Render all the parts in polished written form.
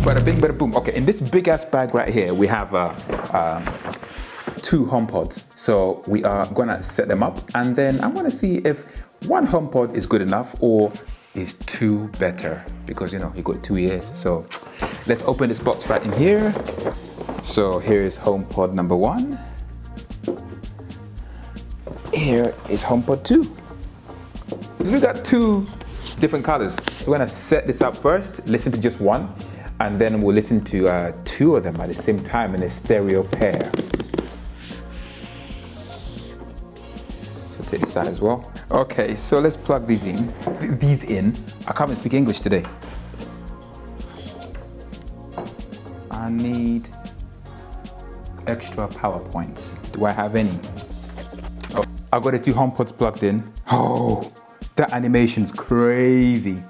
Bada bing, bada boom. Okay, in this big ass bag right here, we have 2 HomePods. So we are gonna set them up, and then I wanna see if one HomePod is good enough or is 2 better, because you know, you got 2 ears. So let's open this box right in here. So here is HomePod number 1. Here is HomePod 2. We got 2 different colors. So we're gonna set this up first, listen to just one, and then we'll listen to 2 of them at the same time in a stereo pair. So take this out as well. Okay, so let's plug these in. I can't even speak English today. I need extra power points. Do I have any? Oh, I got the 2 HomePods plugged in. Oh, that animation's crazy.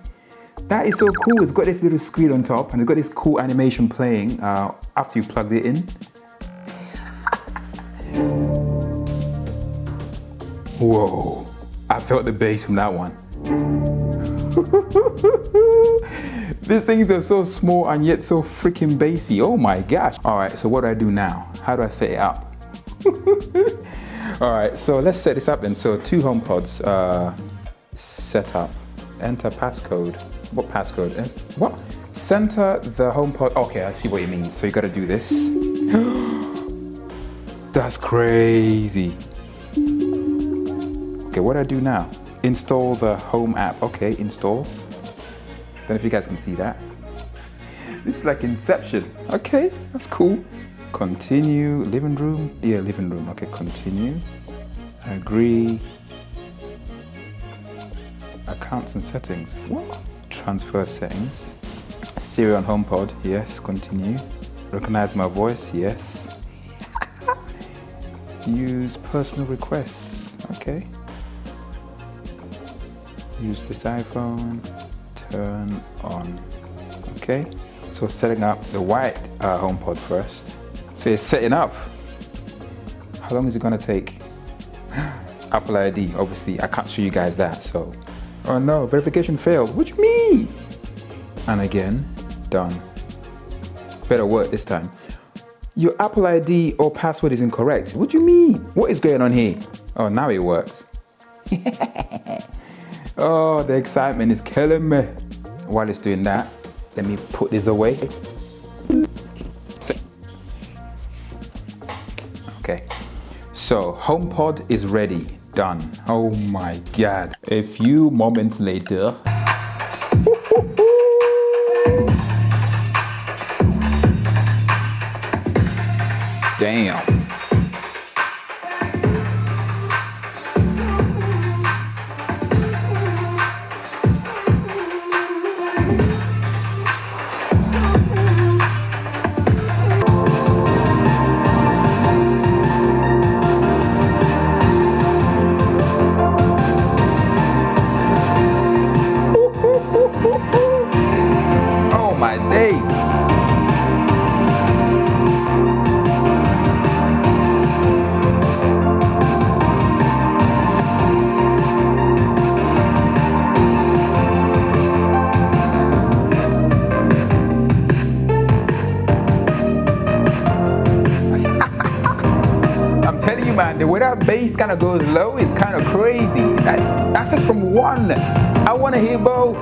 That is so cool. It's got this little screen on top and it's got this cool animation playing after you plugged it in. Whoa, I felt the bass from that one. These things are so small and yet so freaking bassy. Oh my gosh. All right, so what do I do now? How do I set it up? All right, so let's set this up then. So 2 HomePods set up. Enter passcode. What passcode is? What? Center the HomePod. Okay, I see what you mean. So you gotta do this. That's crazy. Okay, what do I do now? Install the Home app. Okay, install. Don't know if you guys can see that. This is like Inception. Okay, that's cool. Continue, living room. Yeah, living room. Okay, continue. Agree. Accounts and settings. What? Transfer settings. Siri on HomePod. Yes, continue. Recognize my voice. Yes. Use personal requests. Okay. Use this iPhone. Turn on. Okay. So setting up the white HomePod first. So it's setting up. How long is it gonna take? Apple ID. Obviously, I can't show you guys that. So. Oh no, verification failed. What do you mean? And again, done. Better work this time. Your Apple ID or password is incorrect. What do you mean? What is going on here? Oh, now it works. Oh, the excitement is killing me. While it's doing that, let me put this away. Okay, so HomePod is ready. Done. Oh my God. A few moments later. Damn. Oh my days. I'm telling you, man, the way that bass kind of goes low is kind of crazy. That's just from one. I want to hear both.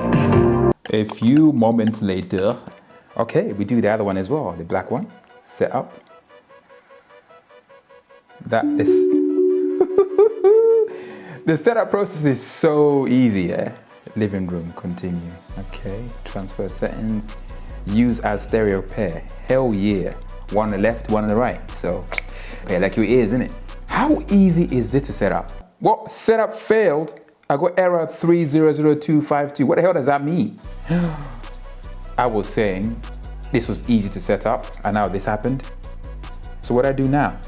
A few moments later. Okay, we do the other one as well, the black one. Set up. That is. The setup process is so easy, yeah? Living room, continue. Okay, transfer settings. Use as stereo pair. Hell yeah. One on the left, one on the right. So, yeah, like your ears, innit? How easy is this to set up? What? Setup failed? I got error 300252. What the hell does that mean? I was saying this was easy to set up and now this happened. So what do I do now?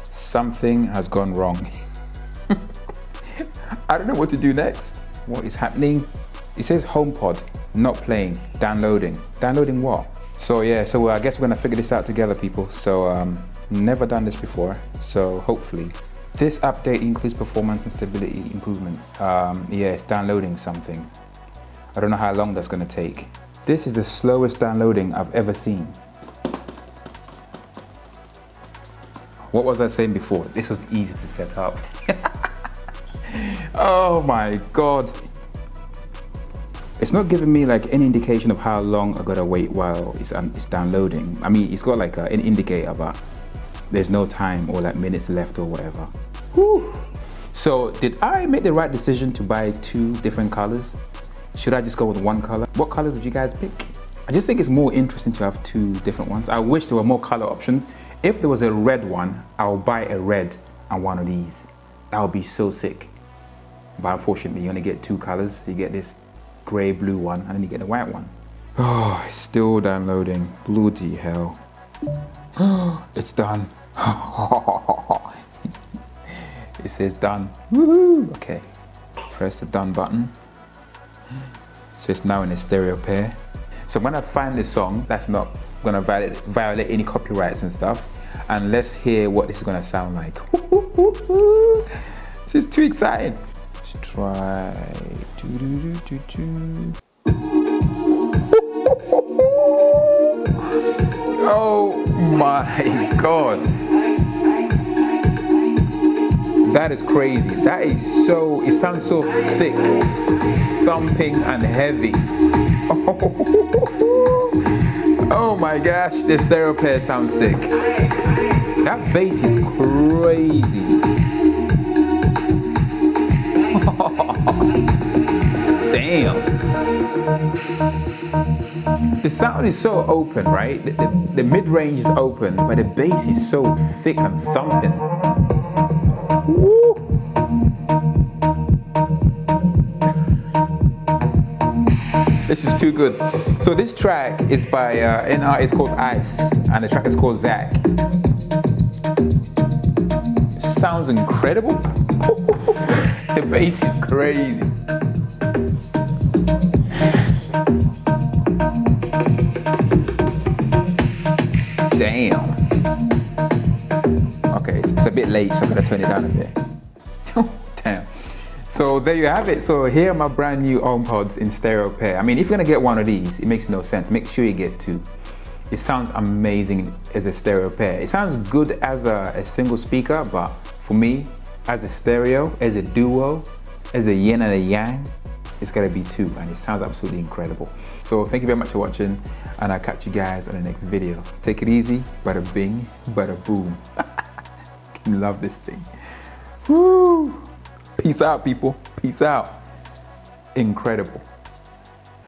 Something has gone wrong. I don't know what to do next. What is happening? It says HomePod, not playing, downloading. Downloading what? So yeah, so I guess we're gonna figure this out together, people. So never done this before. So hopefully. This update includes performance and stability improvements. Yeah, it's downloading something. I don't know how long that's gonna take. This is the slowest downloading I've ever seen. What was I saying before? This was easy to set up. Oh my God. It's not giving me like any indication of how long I gotta wait while it's downloading. I mean, it's got like an indicator, but there's no time or like minutes left or whatever. Whew. So did I make the right decision to buy 2 different colors? Should I just go with one color? What color would you guys pick? I just think it's more interesting to have 2 different ones. I wish there were more color options. If there was a red one, I'll buy a red and one of these. That would be so sick. But unfortunately, you only get 2 colors. You get this gray blue one and then you get the white one. Oh, it's still downloading. Bloody hell. It's done. It says done. Woohoo! Okay, press the done button. So it's now in a stereo pair. So when I find this song, that's not gonna violate any copyrights and stuff. And let's hear what this is gonna sound like. This is too exciting. Let's try. Oh my God. That is crazy. That is so, it sounds so thick, thumping and heavy. Oh my gosh, the stereo pair sounds sick. That bass is crazy. Damn. The sound is so open, right? The mid-range is open, but the bass is so thick and thumping. Woo. This is too good. So this track is by an artist called Ice, and the track is called Zach. Sounds incredible. The bass is crazy. Damn. Okay, it's a bit late, so I'm gonna turn it down a bit. Damn. So there you have it. So here are my brand new HomePods in stereo pair. I mean, if you're gonna get one of these, it makes no sense. Make sure you get 2. It sounds amazing as a stereo pair. It sounds good as a single speaker, but for me, as a stereo, as a duo, as a yin and a yang, it's gotta be 2, and it sounds absolutely incredible. So thank you very much for watching, and I'll catch you guys on the next video. Take it easy, bada bing, bada boom. Love this thing. Woo! Peace out, people. Peace out. Incredible.